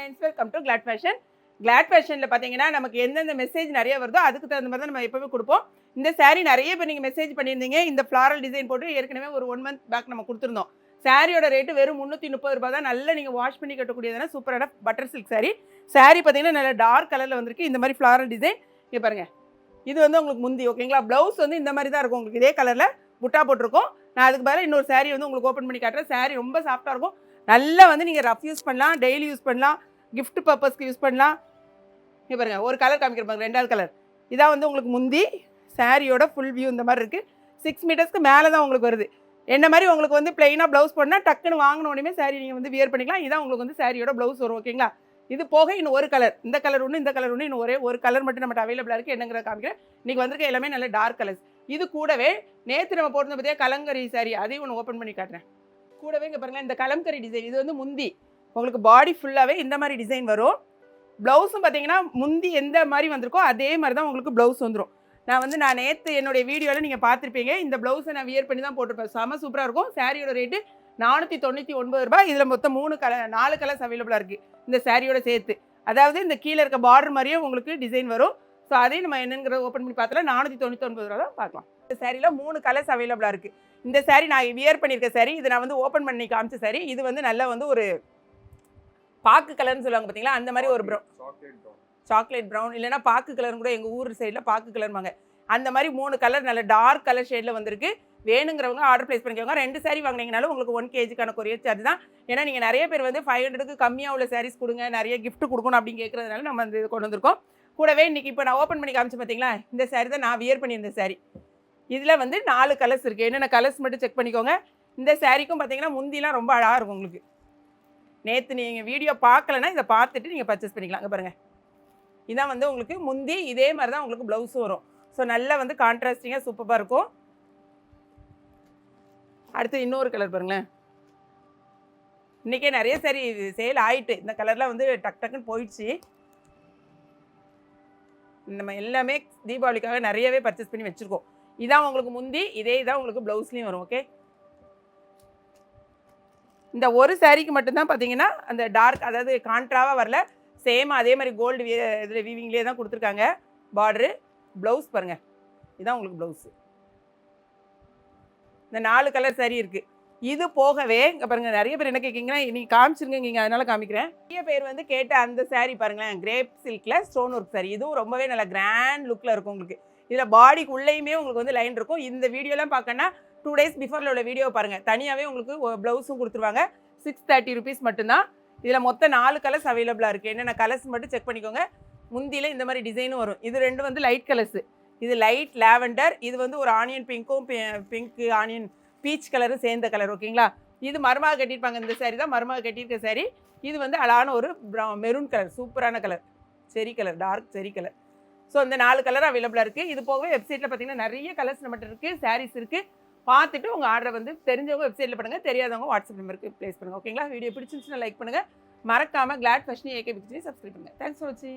Friends, welcome to glad fashion. Glad ஃபேஷனில் பார்த்தீங்கன்னா நமக்கு எந்தெந்த மெசேஜ் நிறைய வருதோ அதுக்கு தகுந்த மாதிரி தான் நம்ம எப்போவுமே கொடுப்போம். இந்த saree நிறைய பேர் நீங்கள் மெசேஜ் பண்ணியிருந்தீங்க. இந்த ஃப்ளாரல் டிசைன் போட்டு ஏற்கனவே ஒரு 1 மந்த் பேக் நம்ம கொடுத்துருந்தோம். சாரியோட ரேட்டு வெறும் 330 ரூபாய் தான். நல்ல நீங்கள் வாஷ் பண்ணி கட்டக்கூடியதான சூப்பரான பட்டர் சில்க் saree. saree பார்த்தீங்கன்னா நல்ல டார்க் கலரில் வந்திருக்கு. இந்த மாதிரி ஃப்ளாரல் டிசைன் இங்கே பாருங்கள். இது வந்து உங்களுக்கு முந்தி ஓகேங்களா. ப்ளவுஸ் வந்து இந்த மாதிரி தான் இருக்கும். உங்களுக்கு இதே கலரில் புட்டா போட்டிருக்கோம். நான் அதுக்கு பதிலாக இன்னொரு saree வந்து உங்களுக்கு ஓப்பன் பண்ணி காட்டுறேன். saree ரொம்ப சாஃப்டாக இருக்கும். நல்லா வந்து நீங்கள் ரஃப் யூஸ் பண்ணலாம், டெய்லி யூஸ் பண்ணலாம், கிஃப்ட் பர்பஸ்க்கு யூஸ் பண்ணலாம். இங்கே பாருங்கள், ஒரு கலர் காமிக்கிற பாருங்க, ரெண்டாவது கலர். இதான் வந்து உங்களுக்கு முந்தி. சாரியோட ஃபுல் வியூ இந்த மாதிரி இருக்குது. 6 மீட்டர்ஸ்க்கு மேலே தான் உங்களுக்கு வருது. என்ன மாதிரி உங்களுக்கு வந்து பிளெயினாக ப்ளவுஸ் போடனா டக்குன்னு வாங்கின உடனே சாரி நீங்கள் வந்து வியர் பண்ணிக்கலாம். இதான் உங்களுக்கு வந்து சாரியோட ப்ளவுஸ் வரும் ஓகேங்களா. இது போக இன்னும் ஒரு கலர், இந்த கலர் ஒன்று, இந்த கலர் ஒன்று, இன்னும் ஒரே ஒரு கலர் மட்டும் நம்மகிட்ட அவைலபிளாக இருக்குது. என்னங்கிற காமிக்கிறேன். இன்றைக்கி வந்திருக்க எல்லாமே நல்ல டார்க் கலர்ஸ். இது கூடவே நேற்று நம்ம போட்டிருந்த பார்த்தியா கலங்கரி சாரி, அதையும் ஒன்று ஓப்பன் பண்ணி காட்டுறேன். கூடவே இங்கே பாருங்களேன், இந்த கலம்கரி டிசைன். இது வந்து முந்தி. உங்களுக்கு பாடி ஃபுல்லாகவே இந்த மாதிரி டிசைன் வரும். ப்ளவுஸும் பார்த்தீங்கன்னா முந்தி எந்த மாதிரி வந்திருக்கோ அதே மாதிரி தான் உங்களுக்கு ப்ளவுஸ் வந்துடும். நான் நேற்று என்னுடைய வீடியோவில் நீங்கள் பார்த்துருப்பீங்க. இந்த ப்ளவுஸை நான் வியர் பண்ணி தான் போட்டிருப்பேன். செம சூப்பராக இருக்கும். சாரியோட ரேட்டு 499 ரூபாய். இதில் மொத்தம் 4 கலர்ஸ் அவைலபிளாக இருக்குது இந்த சாரியோட சேர்த்து. அதாவது இந்த கீழே இருக்க பார்டர் மாதிரியே உங்களுக்கு டிசைன் வரும். ஸோ அதையும் நம்ம என்னங்கிறத ஓப்பன் பண்ணி பார்த்தலாம். 499 ரூபா தான் பார்க்கலாம். இந்த சாரியில் 3 கலர்ஸ் அவைலபிளாக இருக்குது. இந்த சாரி நான் வியர் பண்ணியிருக்க சாரி. இது நான் வந்து ஓப்பன் பண்ணி காமிச்ச சாரி. இது வந்து நல்லா வந்து ஒரு பாக்கு கலர்னு சொல்லுவாங்க பார்த்தீங்களா, அந்த மாதிரி ஒரு சாக்லேட் ப்ரௌன் இல்லைனா பாக்கு கலர்னு கூட எங்கள் ஊர் சைடில் பாக்கு கலர்வாங்க. அந்த மாதிரி 3 கலர் நல்ல டார்க் கலர் ஷேடில் வந்திருக்கு. வேணுங்கிறவங்க ஆர்டர் ப்ளேஸ் பண்ணிக்கோங்க. 2 சாரி வாங்கினீங்கனாலும் உங்களுக்கு 1 kgக்கான கொரியர் சார்ஜ் தான். ஏன்னா நீங்கள் நிறைய பேர் வந்து 500க்கு கம்மியாக உள்ள சாரீஸ் கொடுங்க, நிறைய கிஃப்ட் கொடுக்கணும் அப்படின்னு கேட்குறதுனால நம்ம வந்து கொண்டு வந்திருக்கோம். கூடவே இன்றைக்கி இப்போ நான் ஓப்பன் பண்ணி காமிச்சு பார்த்தீங்களா, இந்த சாரி தான் நான் வியர் பண்ணியிருந்த சாரி. இதில் வந்து 4 கலர்ஸ் இருக்குது. என்னென்ன கலர்ஸ் மட்டும் செக் பண்ணிக்கோங்க. இந்த சாரிக்கும் பார்த்தீங்கன்னா முந்திலாம் ரொம்ப அழகாக இருக்கும் உங்களுக்கு. நேற்று நீங்கள் வீடியோ பார்க்கலன்னா இதை பார்த்துட்டு நீங்கள் பர்ச்சேஸ் பண்ணிக்கலாம். இங்கே பாருங்கள், இதான் வந்து உங்களுக்கு முந்தி. இதே மாதிரி தான் உங்களுக்கு ப்ளவுஸும் வரும். ஸோ நல்லா வந்து கான்ட்ராஸ்டிங்காக சூப்பராக இருக்கும். அடுத்து இன்னொரு கலர் பாருங்களேன். இன்றைக்கே நிறைய சாரி சேல் ஆகிட்டு. இந்த கலர்லாம் வந்து டக் டக்குன்னு போயிடுச்சு. நம்ம எல்லாமே தீபாவளிக்காக நிறையவே பர்ச்சேஸ் பண்ணி வச்சுருக்கோம். இதான் உங்களுக்கு முந்தி, இதே தான் உங்களுக்கு ப்ளவுஸ்லேயும் வரும். ஓகே, இந்த ஒரு சாரீக்கு மட்டும்தான் பார்த்தீங்கன்னா அந்த டார்க், அதாவது கான்ட்ராவாக வரல, சேம் அதே மாதிரி கோல்டு இதில் வீவிங்லேயே தான் கொடுத்துருக்காங்க. பார்டரு ப்ளவுஸ் பாருங்கள், இதுதான் உங்களுக்கு ப்ளவுஸு. இந்த 4 கலர் சாரீ இருக்குது. இது போகவே இங்கே பாருங்கள், நிறைய பேர் என்ன கேட்குங்கன்னா நீங்கள் காமிச்சிருங்க, அதனால் காமிக்கிறேன். நிறைய பேர் வந்து கேட்ட அந்த சாரீ பாருங்களேன், கிரேப் சில்கில் ஸ்டோன் ஒர்க் சாரீ. இதுவும் ரொம்பவே நல்லா கிராண்ட் லுக்கில் இருக்கும் உங்களுக்கு. இதில் பாடிக்கு உள்ளேயுமே உங்களுக்கு வந்து லைன் இருக்கும். இந்த வீடியோலாம் பார்க்கணுன்னா 2 டேஸ் பிஃபோரில் உள்ள வீடியோ பாருங்கள். தனியாகவே உங்களுக்கு ப்ளவுஸும் கொடுத்துருவாங்க. 630 rupees மட்டும்தான். இதில் மொத்தம் 4 கலர்ஸ் அவைலபிளாக இருக்குது. என்னென்ன கலர்ஸ் மட்டும் செக் பண்ணிக்கோங்க. முந்தியில் இந்த மாதிரி டிசைனும் வரும். இது 2 வந்து லைட் கலர்ஸு. இது லைட் லாவெண்டர், இது வந்து ஒரு ஆனியன் பிங்க்கும் பிங்க்கு ஆனியன் பீச் கலரும் சேர்ந்த கலர் ஓகேங்களா. இது மருமக கட்டியிருப்பாங்க. இந்த சாரி தான் மருமக கட்டியிருக்க சாரி. இது வந்து அழகான ஒரு மெரூன் கலர், சூப்பரான கலர், செரி கலர், டார்க் செரி கலர். ஸோ இந்த 4 கலர் அவைலபிளாக இருக்குது. இது போகவே வெப்சைட்டில் பார்த்தீங்கன்னா நிறைய கலர்ஸ் நம்மகிட்ட இருக்குது, சாரீஸ் இருக்குது. பார்த்துட்டு உங்கள் ஆர்டரை வந்து தெரிஞ்சவங்க வெப்சைட்டில் பண்ணுங்கள், தெரியாதவங்க வாட்ஸ்அப் நம்பருக்கு ப்ளேஸ் பண்ணுங்கள் ஓகேங்களா. வீடியோ பிடிச்சிருந்துச்சுன்னா லைக் பண்ணுங்கள். மறக்காமல் கிளாட் ஃபேஷன் ஏகே பிக்சரையும் சப்ஸ்கிரைப் பண்ணுங்கள். தேங்க்ஸ் ஃபார் வாட்சிங்.